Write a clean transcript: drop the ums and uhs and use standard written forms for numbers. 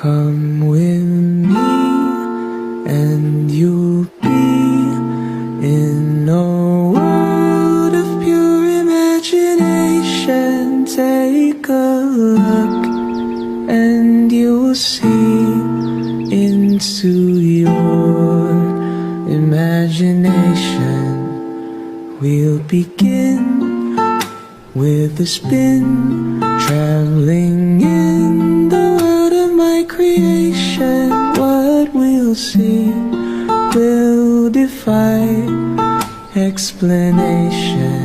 Come with me and you'll be in a world of pure imagination. Take a look and you'll see into your imagination. We'll begin with a spin, traveling in the world of my creation. What we'll see will defy explanation.